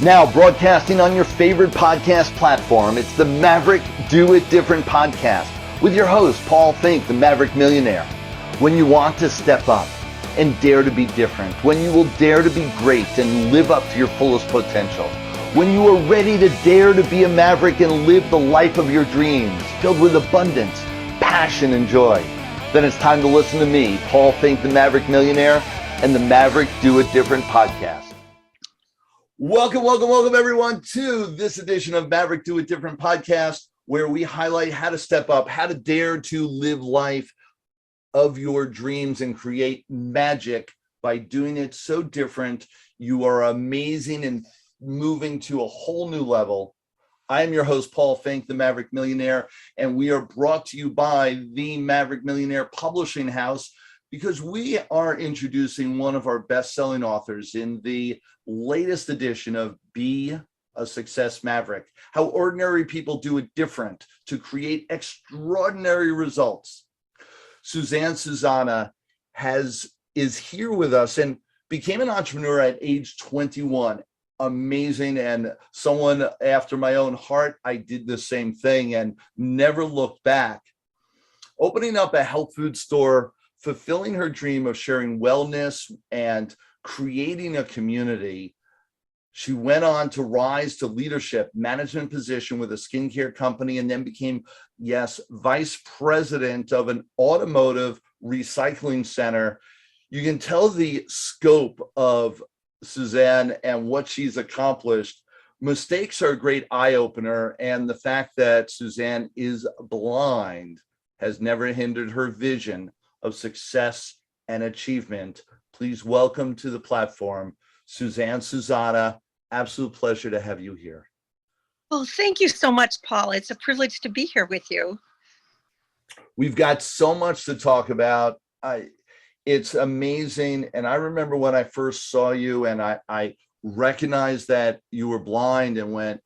Now broadcasting on your favorite podcast platform, it's the Maverick Do It Different podcast with your host, Paul Finck, the Maverick Millionaire. When you want to step up and dare to be different, when you will dare to be great and live up to your fullest potential, when you are ready to dare to be a maverick and live the life of your dreams, filled with abundance, passion, and joy, then it's time to listen to me, Paul Finck, the Maverick Millionaire, and the Maverick Do It Different podcast. Welcome everyone to this edition of Maverick Do It Different podcast, where we highlight how to step up, how to dare to live life of your dreams and create magic by doing it so different. You are amazing and moving to a whole new level. I am your host, Paul Finck, the Maverick Millionaire, and we are brought to you by the Maverick Millionaire Publishing House, because we are introducing one of our best-selling authors in the latest edition of Be a Success Maverick, How Ordinary People Do It Different to Create Extraordinary Results. Susanne Cesana is here with us and became an entrepreneur at age 21. Amazing, and someone after my own heart. I did the same thing and never looked back. Opening up a health food store, fulfilling her dream of sharing wellness and creating a community, she went on to rise to leadership, management position with a skincare company, and then became, vice president of an automotive recycling center. You can tell the scope of Susanne and what she's accomplished. Mistakes are a great eye-opener, and the fact that Susanne is blind has never hindered her vision of success and achievement. Please welcome to the platform, Susanne Cesana. Absolute pleasure to have you here. Well, thank you so much, Paul. It's a privilege to be here with you. We've got so much to talk about. It's amazing. And I remember when I first saw you and I recognized that you were blind and went,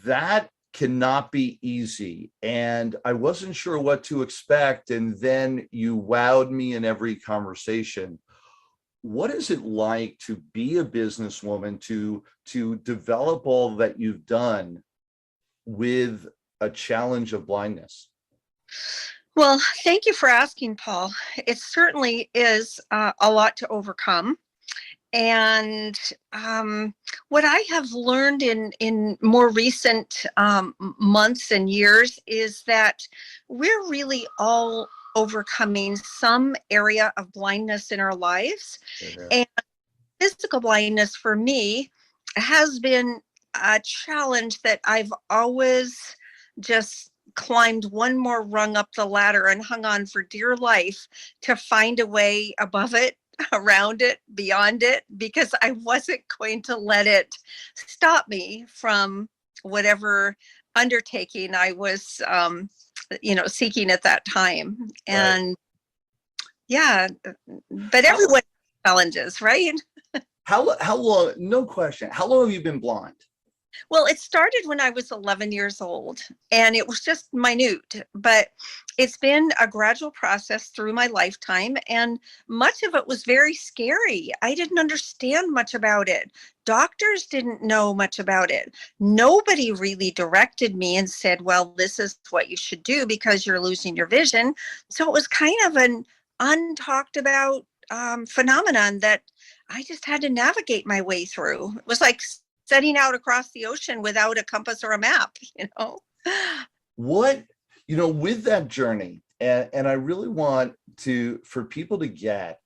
that cannot be easy. And I wasn't sure what to expect. And then you wowed me in every conversation. What is it like to be a businesswoman, to develop all that you've done with a challenge of blindness? Well, thank you for asking, Paul. It certainly is a lot to overcome. And what I have learned in more recent months and years is that we're really all overcoming some area of blindness in our lives. Mm-hmm. And physical blindness for me has been a challenge that I've always just climbed one more rung up the ladder and hung on for dear life to find a way above it, around it, beyond it, because I wasn't going to let it stop me from whatever undertaking I was seeking at that time. And but everyone has challenges, right? How long, no question, how long have you been blind? Well, it started when I was 11 years old, and it was just minute, but it's been a gradual process through my lifetime, and much of it was very scary. I didn't understand much about it. Doctors didn't know much about it. Nobody really directed me and said, well, this is what you should do because you're losing your vision. So it was kind of an untalked about phenomenon that I just had to navigate my way through. It was like setting out across the ocean without a compass or a map, With that journey, and I really want for people to get,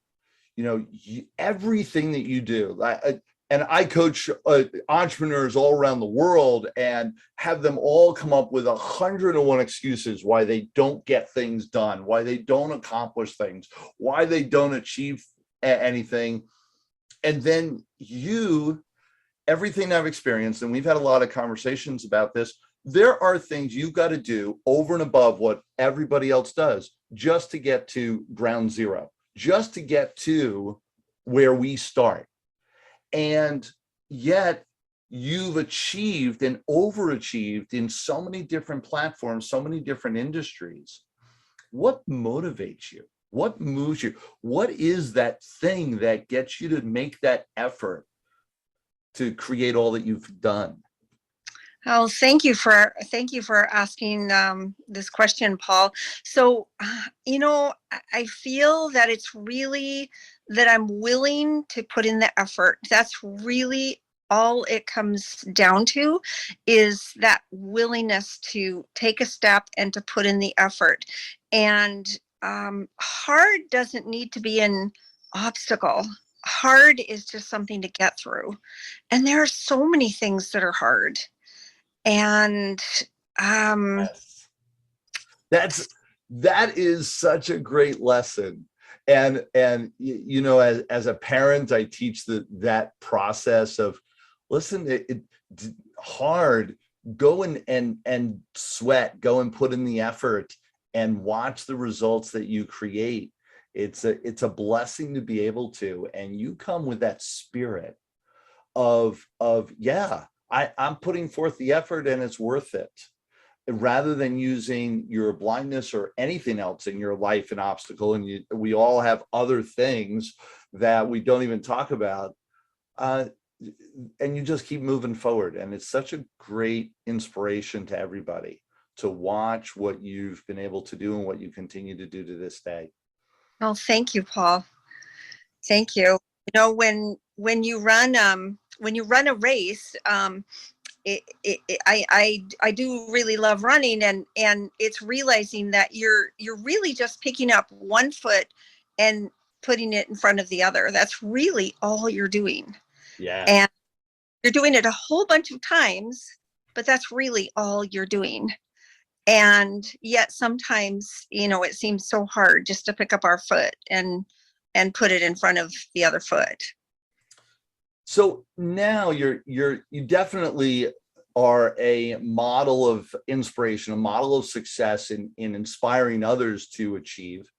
everything that you do. I coach entrepreneurs all around the world and have them all come up with 101 excuses why they don't get things done, why they don't accomplish things, why they don't achieve anything. And then everything I've experienced, and we've had a lot of conversations about this, there are things you've got to do over and above what everybody else does just to get to ground zero, just to get to where we start. And yet you've achieved and overachieved in so many different platforms, so many different industries. What motivates you? What moves you? What is that thing that gets you to make that effort to create all that you've done? Oh, thank you for asking this question, Paul. So, I feel that it's really that I'm willing to put in the effort. That's really all it comes down to, is that willingness to take a step and to put in the effort. And hard doesn't need to be an obstacle. Hard is just something to get through. And there are so many things that are hard. And Yes. That is such a great lesson. And you know, as a parent, I teach that process of, listen, hard, go and sweat, go and put in the effort and watch the results that you create. It's a blessing to be able to, and you come with that spirit of yeah, I'm putting forth the effort and it's worth it, rather than using your blindness or anything else in your life an obstacle. And we all have other things that we don't even talk about, and you just keep moving forward. And it's such a great inspiration to everybody to watch what you've been able to do and what you continue to do to this day. oh, thank you, Paul. Thank you. You know, when you run a race, I do really love running, and it's realizing that you're really just picking up one foot and putting it in front of the other. That's really all you're doing. Yeah. And you're doing it a whole bunch of times, but that's really all you're doing. And yet sometimes, it seems so hard just to pick up our foot and put it in front of the other foot. So now you definitely are a model of inspiration, a model of success in inspiring others to achieve.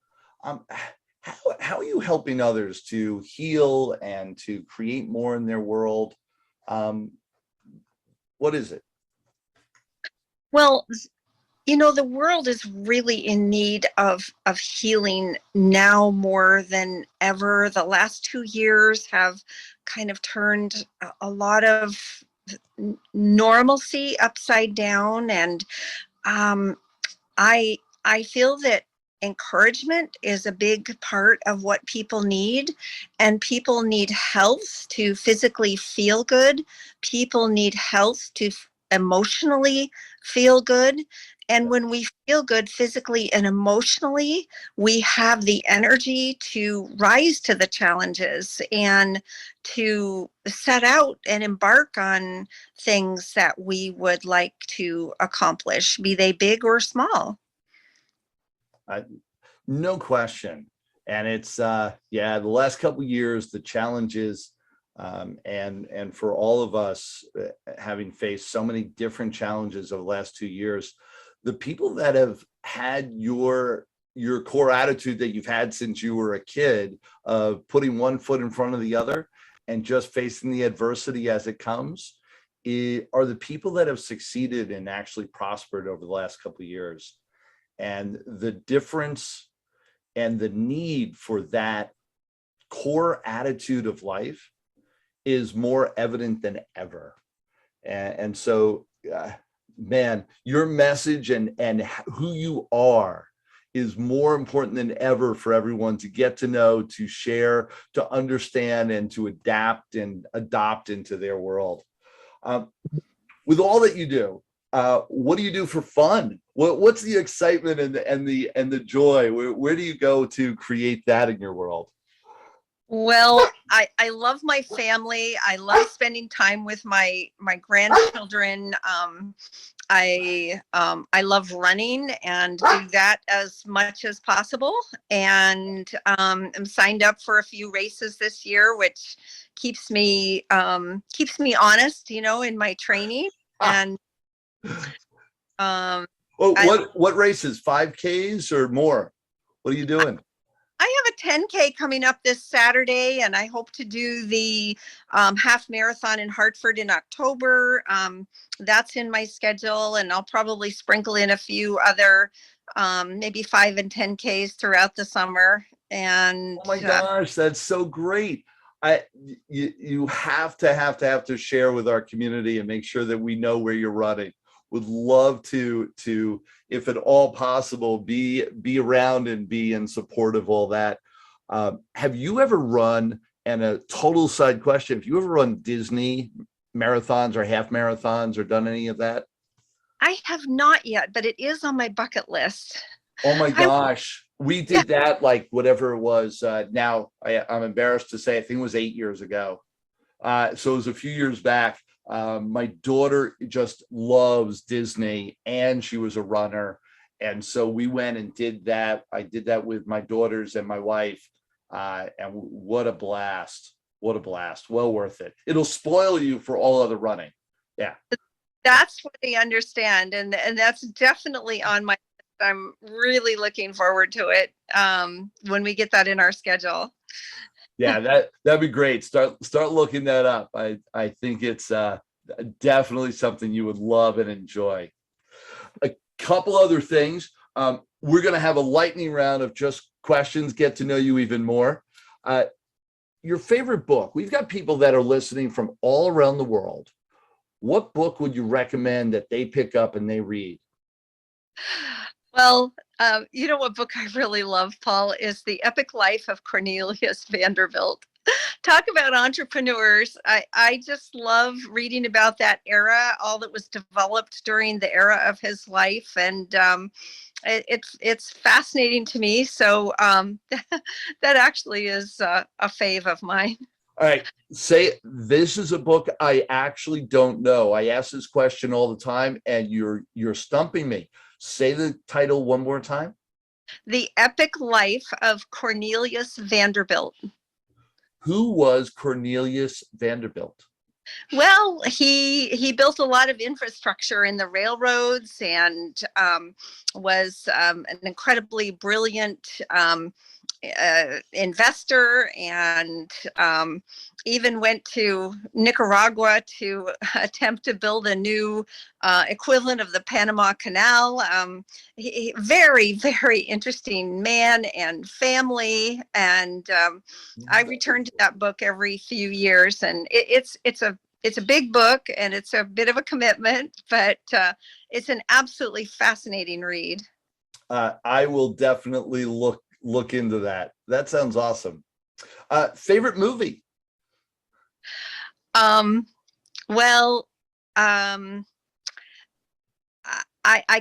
How are you helping others to heal and to create more in their world? What is it? Well, the world is really in need of healing now more than ever. The last 2 years have kind of turned a lot of normalcy upside down, and I feel that encouragement is a big part of what people need, and people need health to physically feel good. People need health to emotionally feel good. And when we feel good physically and emotionally, we have the energy to rise to the challenges and to set out and embark on things that we would like to accomplish, be they big or small. No question. And it's the last couple of years, the challenges, and for all of us, having faced so many different challenges over the last 2 years, the people that have had your core attitude that you've had since you were a kid, of putting one foot in front of the other and just facing the adversity as it comes, are the people that have succeeded and actually prospered over the last couple of years. And the difference and the need for that core attitude of life is more evident than ever. And so, man, your message and who you are is more important than ever for everyone to get to know, to share, to understand, and to adapt and adopt into their world. With all that you do, what do you do for fun? What's the excitement and the joy? Where do you go to create that in your world? Well, I love my family. I love spending time with my grandchildren. I love running and do that as much as possible. And I'm signed up for a few races this year, which keeps me honest, in my training. And well, what races? 5Ks or more? What are you doing? I have a 10K coming up this Saturday, and I hope to do the half marathon in Hartford in October. That's in my schedule, and I'll probably sprinkle in a few other maybe 5 and 10Ks throughout the summer. And oh my gosh, that's so great. You have to share with our community and make sure that we know where you're running. Would love to, if at all possible, be around and be in support of all that. Have you ever run, and a total side question, have you ever run Disney marathons or half marathons or done any of that? I have not yet, but it is on my bucket list. Oh my I, gosh. We yeah. did that like whatever it was. Now I'm embarrassed to say, I think it was 8 years ago. So it was a few years back. My daughter just loves Disney and she was a runner. And so we went and did that. I did that with my daughters and my wife. And what a blast. What a blast. Well worth it. It'll spoil you for all other running. Yeah. That's what I understand. And that's definitely on my list. I'm really looking forward to it when we get that in our schedule. Yeah, that'd be great. Start looking that up. I think it's definitely something you would love and enjoy. A couple other things. We're going to have a lightning round of just questions, get to know you even more. Your favorite book. We've got people that are listening from all around the world. What book would you recommend that they pick up and they read? Well, you know what book I really love, Paul, is The Epic Life of Cornelius Vanderbilt. Talk about entrepreneurs. I just love reading about that era, all that was developed during the era of his life. And it's fascinating to me. So that actually is a fave of mine. All right, say this is a book I actually don't know. I ask this question all the time, and you're stumping me. Say the title one more time. The Epic Life of Cornelius Vanderbilt. Who was Cornelius Vanderbilt? Well, he built a lot of infrastructure in the railroads and was an incredibly brilliant investor, and even went to Nicaragua to attempt to build a new equivalent of the Panama Canal. Very, very interesting man and family. And I return to that book every few years, and it's a big book and it's a bit of a commitment, but it's an absolutely fascinating read. I will definitely look into that. That sounds awesome. Favorite movie? Well, I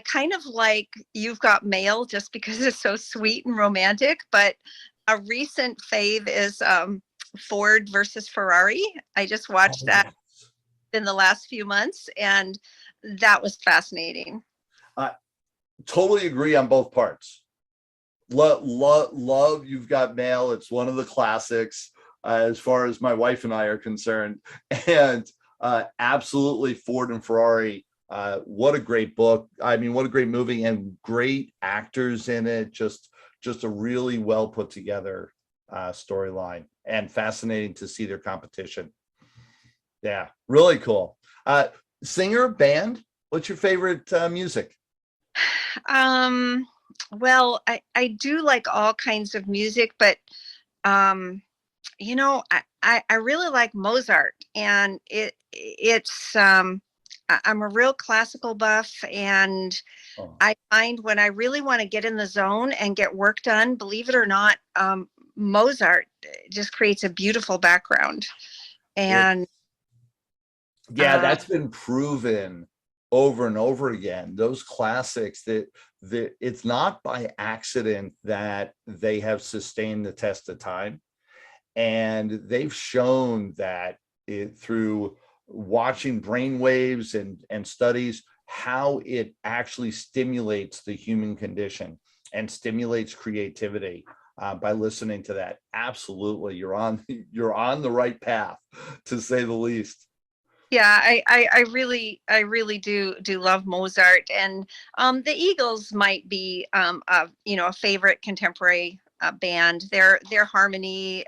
kind of like You've Got Mail just because it's so sweet and romantic, but a recent fave is Ford versus Ferrari. I just watched that in the last few months, and that was fascinating. Totally agree on both parts. Love You've Got Mail. It's one of the classics as far as my wife and I are concerned. And absolutely Ford and Ferrari. What a great book. I mean, what a great movie, and great actors in it. Just a really well put together storyline, and fascinating to see their competition. Yeah, really cool. Singer, band, what's your favorite music? Well, I do like all kinds of music, but you know, I really like Mozart, and I'm a real classical buff, and I find when I really want to get in the zone and get work done, believe it or not, Mozart just creates a beautiful background. And yeah, that's been proven over and over again. Those classics, that it's not by accident that they have sustained the test of time. And they've shown that through watching brain waves and studies, how it actually stimulates the human condition and stimulates creativity by listening to that. Absolutely, you're on the right path, to say the least. Yeah, I really do love Mozart, and the Eagles might be a favorite contemporary band. Their harmony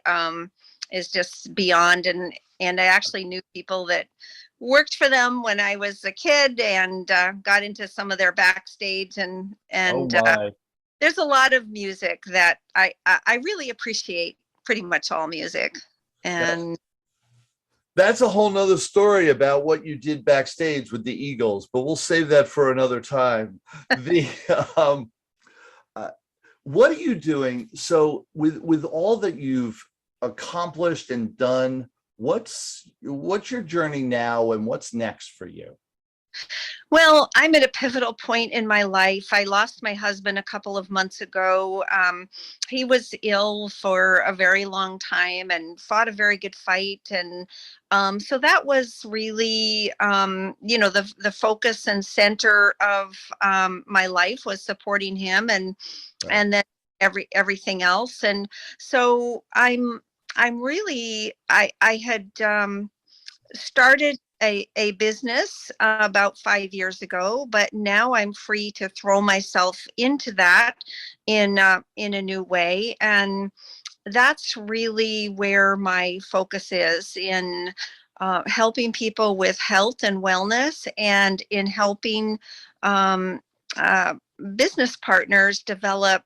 is just beyond, and I actually knew people that worked for them when I was a kid, and got into some of their backstage, and Oh my. there's a lot of music that I really appreciate. Pretty much all music. And That's a whole nother story about what you did backstage with the Eagles, but we'll save that for another time. The uh, what are you doing? So with all that you've accomplished and done, what's your journey now, and what's next for you? well, I'm at a pivotal point in my life. I lost my husband a couple of months ago. He was ill for a very long time and fought a very good fight. And so that was really, the focus and center of my life was supporting him, Right. and then everything else. And so I'm really, I had started a business about 5 years ago, but now I'm free to throw myself into that in a new way. And that's really where my focus is, in helping people with health and wellness, and in helping um, uh, business partners develop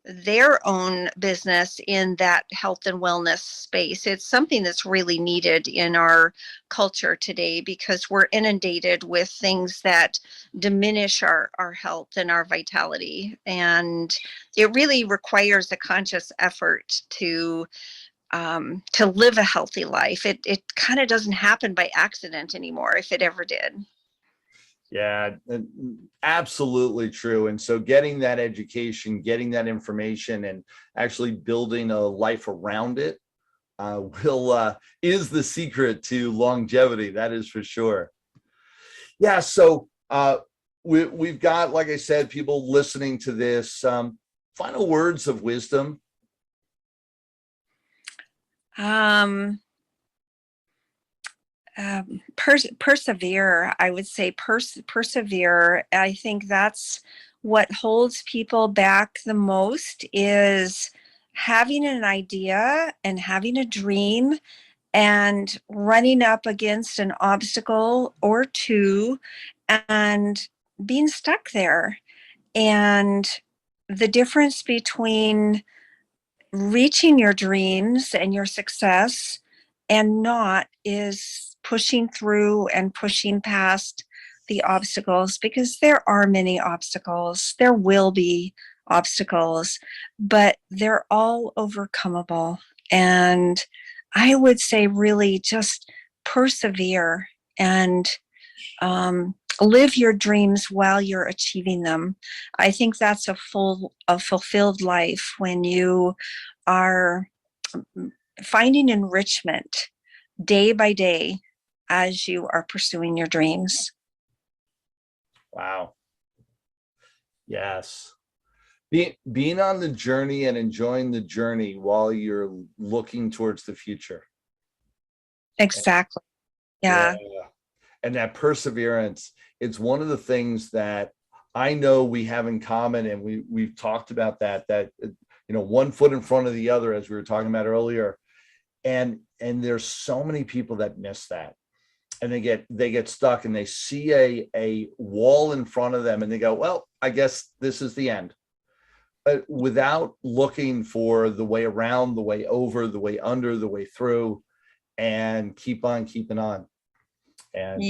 their own business in that health and wellness space. It's something that's really needed in our culture today, because we're inundated with things that diminish our health and our vitality. And it really requires a conscious effort to live a healthy life. It kind of doesn't happen by accident anymore, if it ever did. Yeah, absolutely true. And so getting that education, getting that information, and actually building a life around it will is the secret to longevity. That is for sure. Yeah. So we've got, like I said, people listening to this. Final words of wisdom. Um, Persevere. I would say persevere. I think that's what holds people back the most, is having an idea and having a dream and running up against an obstacle or two and being stuck there. And the difference between reaching your dreams and your success and not is pushing through and pushing past the obstacles, because there are many obstacles. There will be obstacles, but they're all overcomable. And I would say really just persevere and live your dreams while you're achieving them. I think that's a fulfilled life when you are finding enrichment day by day as you are pursuing your dreams. Wow. Yes. Being on the journey and enjoying the journey while you're looking towards the future. Exactly. Yeah. And that perseverance, it's one of the things that I know we have in common. And we've talked about that one foot in front of the other, as we were talking about earlier. And there's so many people that miss that. And they get stuck, and they see a wall in front of them, and they go, well, I guess this is the end. Without looking for the way around, the way over, the way under, the way through, and keep on keeping on. And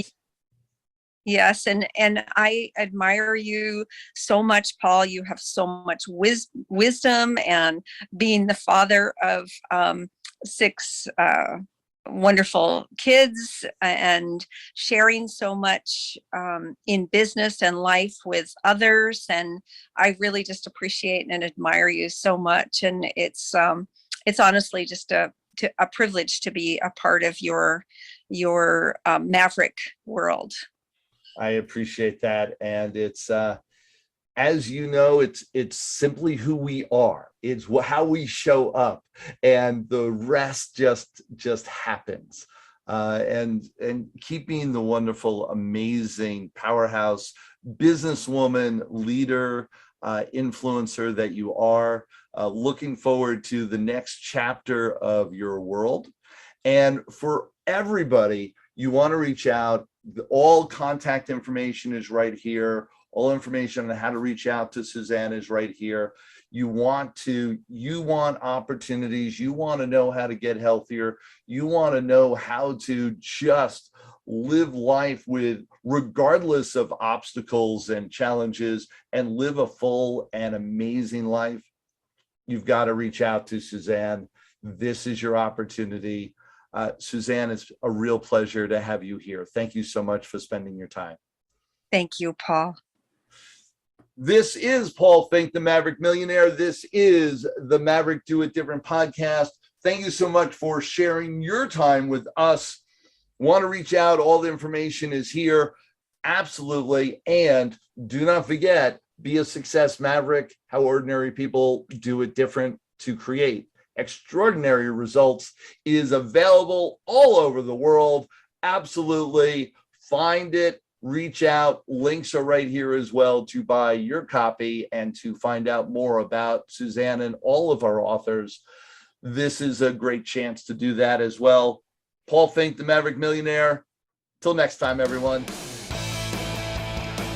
yes, and I admire you so much, Paul. You have so much wisdom, and being the father of 6 wonderful kids, and sharing so much in business and life with others. And I really just appreciate and admire you so much. And it's honestly just a privilege to be a part of your Maverick world. I appreciate that. And it's as you know, it's simply who we are. It's how we show up, and the rest just happens. And keeping the wonderful, amazing, powerhouse businesswoman, leader, influencer that you are. Looking forward to the next chapter of your world. And for everybody, you want to reach out. All contact information is right here. All information on how to reach out to Susanne is right here. You want opportunities. You want to know how to get healthier. You want to know how to just live life with, regardless of obstacles and challenges, and live a full and amazing life. You've got to reach out to Susanne. This is your opportunity. Susanne, it's a real pleasure to have you here. Thank you so much for spending your time. Thank you, Paul. This is Paul Finck, the Maverick Millionaire. This is the Maverick Do It Different podcast. Thank you so much for sharing your time with us. Want to reach out, all the information is here. Absolutely. And do not forget, be a success maverick, how ordinary people do it different to create extraordinary results is available all over the world. Absolutely. Find it, reach out. Links are right here as well to buy your copy and to find out more about Susanne and all of our authors. This is a great chance to do that as well. Paul Finck, the Maverick Millionaire. Till next time, everyone.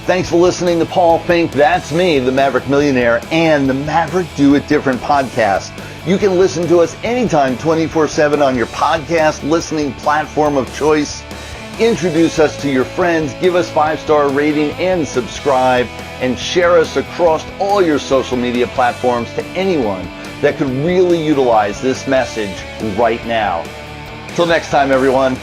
Thanks for listening to Paul Finck. That's me, the Maverick Millionaire, and the Maverick Do It Different podcast. You can listen to us anytime, 24/7 on your podcast listening platform of choice. Introduce us to your friends, give us 5-star rating and subscribe, and share us across all your social media platforms to anyone that could really utilize this message right now. Till next time, everyone.